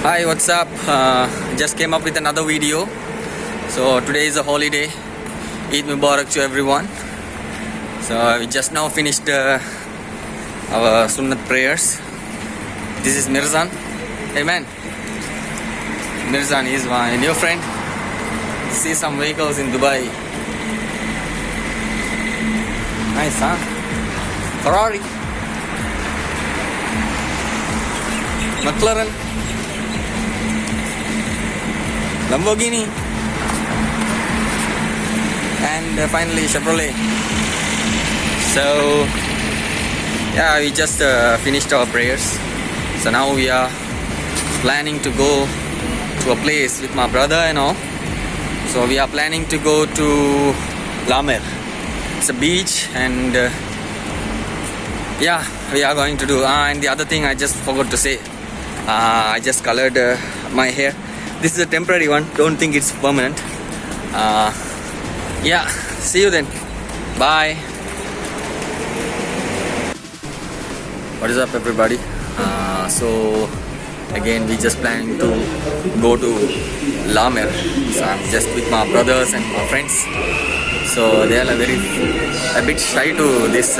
Hi, what's up? Just came up with another video. So today is a holiday. Eid Mubarak to everyone. So we just now finished our Sunnat prayers. This is Mirzan. Hey man, Mirzan is my new friend. See some vehicles in Dubai. Nice, huh? Ferrari, McLaren, Lamborghini, and finally Chevrolet. So yeah, we just finished our prayers. So now we are planning to go to a place with my brother and all. So we are planning to go to Lamer. It's a beach, and yeah, we are going to do. And the other thing I just forgot to say, I just colored my hair. This is a temporary one. Don't think it's permanent. Yeah, see you then. Bye. What is up, everybody? So again, we just planning to go to Lamer. So I'm just with my brothers and my friends. So they are a bit shy to this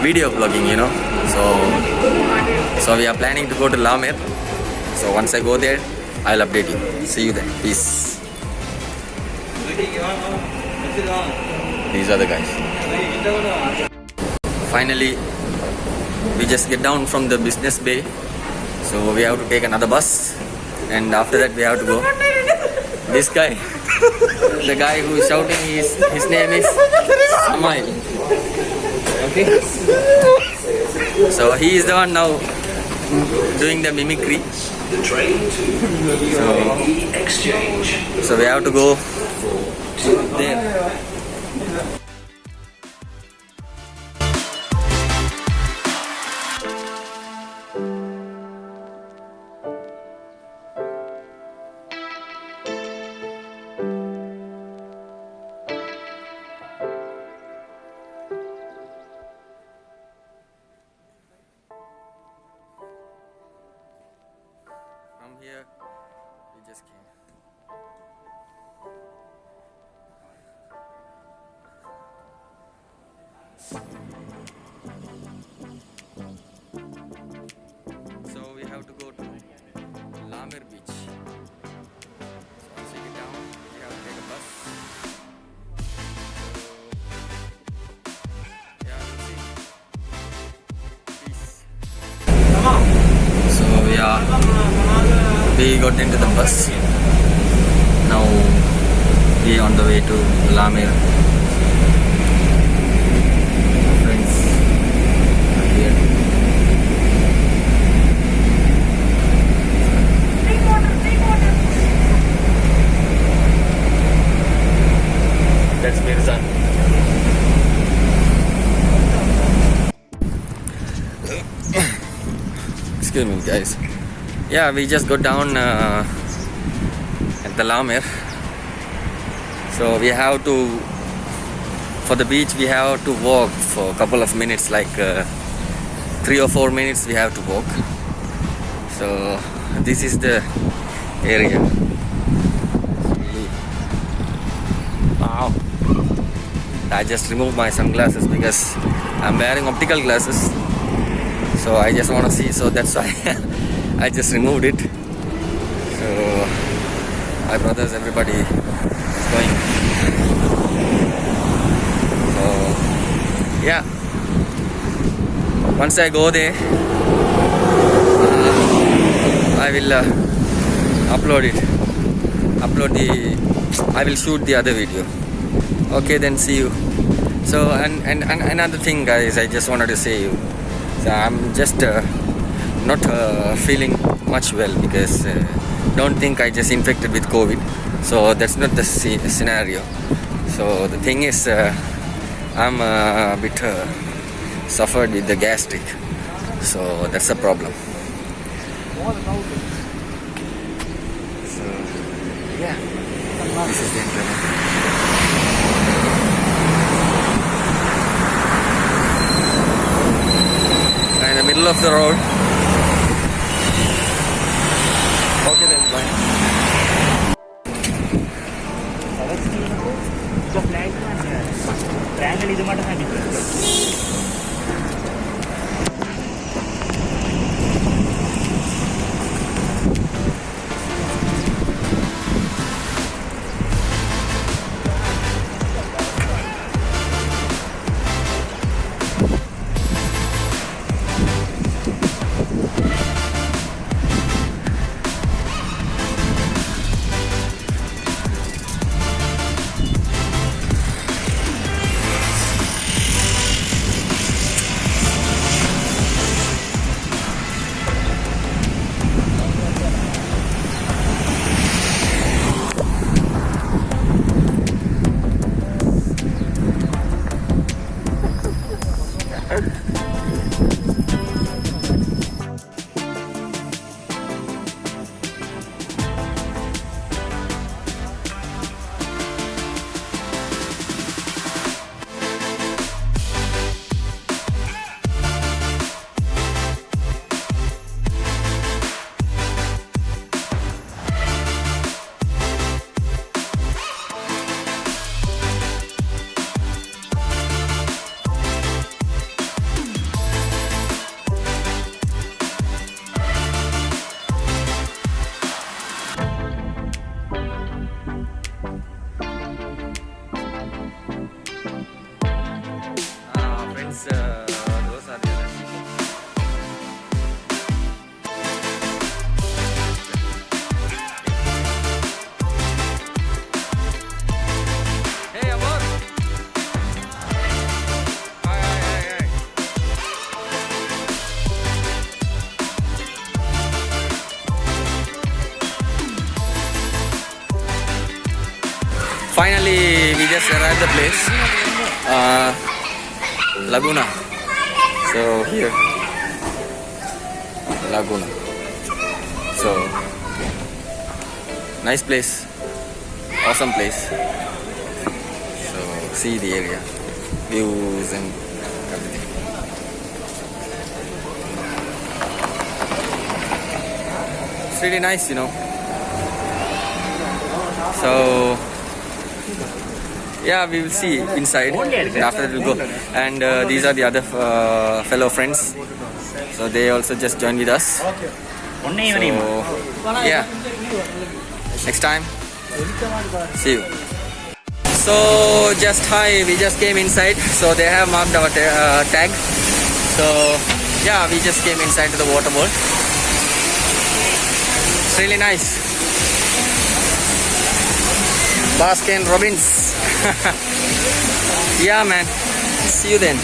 video vlogging, you know. So we are planning to go to Lamer. So once I go there, I'll update you. See you then. Peace. These are the guys. Finally, we just get down from the business bay. So we have to take another bus, and after that we have to go. This guy, the guy who is shouting, his name is Samai. Okay. So he is the one now doing the mimicry. So we have to go there. From here, we just came. So we have to go to Lamer beach. So once we get down, we have to take a bus. So yeah, we'll see. Peace. So we got into the bus. Now we are on the way to Lamer. Friends are here. That's Mirzan. Excuse me, guys. Yeah, we just got down at the Lamer. So we have to, for the beach, we have to walk for a couple of minutes, like 3 or 4 minutes we have to walk. So this is the area. Wow. I just removed my sunglasses because I'm wearing optical glasses. So I just want to see, so that's why I just removed it. So my brothers, everybody is going. So yeah, once I go there, I will I will shoot the other video. Okay, then see you. So and another thing, guys, I just wanted to say you. So I'm just not feeling much well because don't think I just infected with COVID. So that's not the scenario. So the thing is, I'm a bit suffered with the gastric. So that's a problem. So yeah, this is the internet. In the middle of the road, Finally, we just arrived the place, Laguna. So here, Laguna. So nice place, awesome place. So see the area, views and everything. It's really nice, you know. So yeah, we will see inside. After that we'll go. And these are the other fellow friends. So they also just joined with us. So yeah, next time, see you. So just hi, we just came inside. So they have marked our tag. So yeah, we just came inside to the water world. It's really nice. Baskin Robbins. Yeah, man. See you then.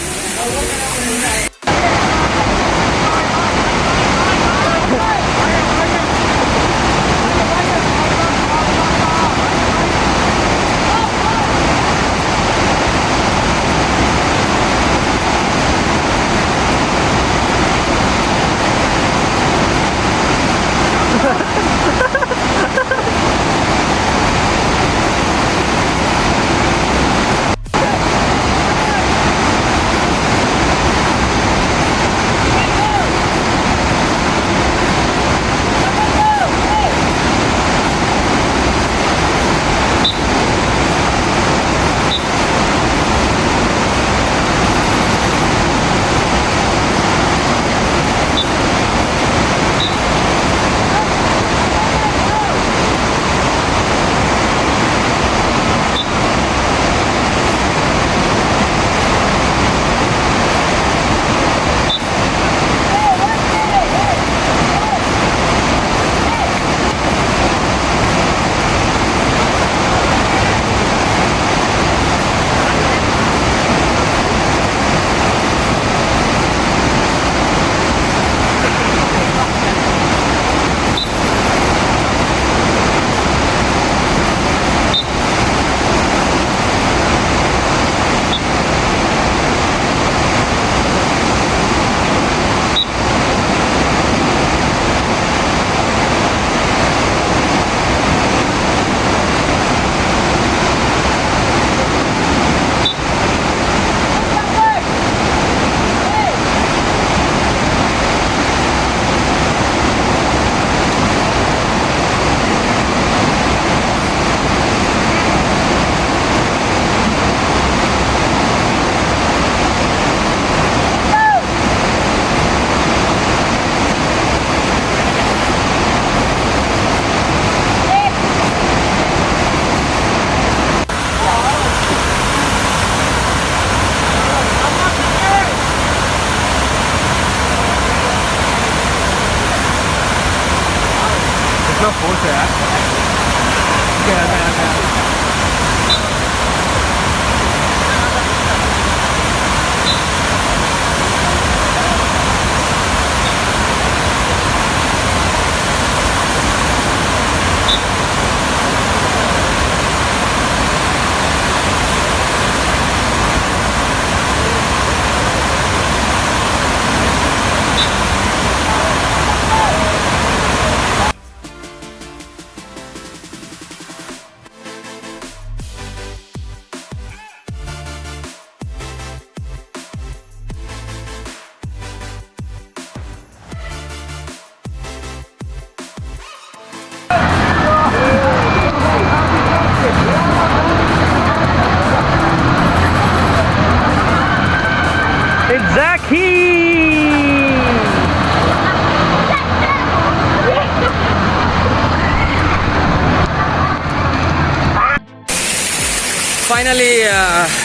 Finally,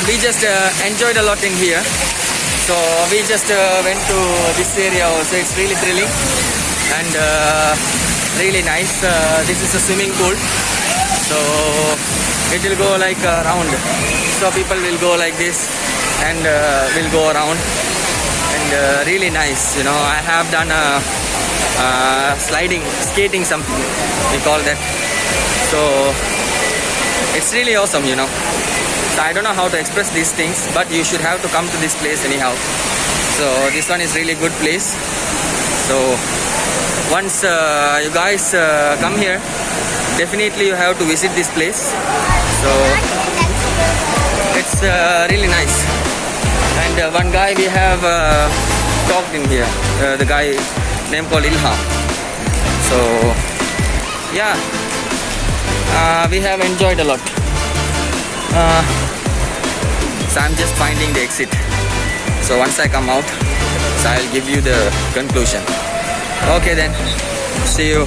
we just enjoyed a lot in here. So we just went to this area also. It's really thrilling and really nice. This is a swimming pool. So it will go like round. So people will go like this and will go around. And really nice. You know, I have done skating something we call that. So It's really awesome, you know. So I don't know how to express these things, but you should have to come to this place anyhow. So this one is really good place. So once you guys come here, definitely you have to visit this place. So it's really nice. And one guy we have talked in here, the guy name called Ilham. So yeah, we have enjoyed a lot. So I'm just finding the exit. So once I come out, so I'll give you the conclusion. Okay then, see you.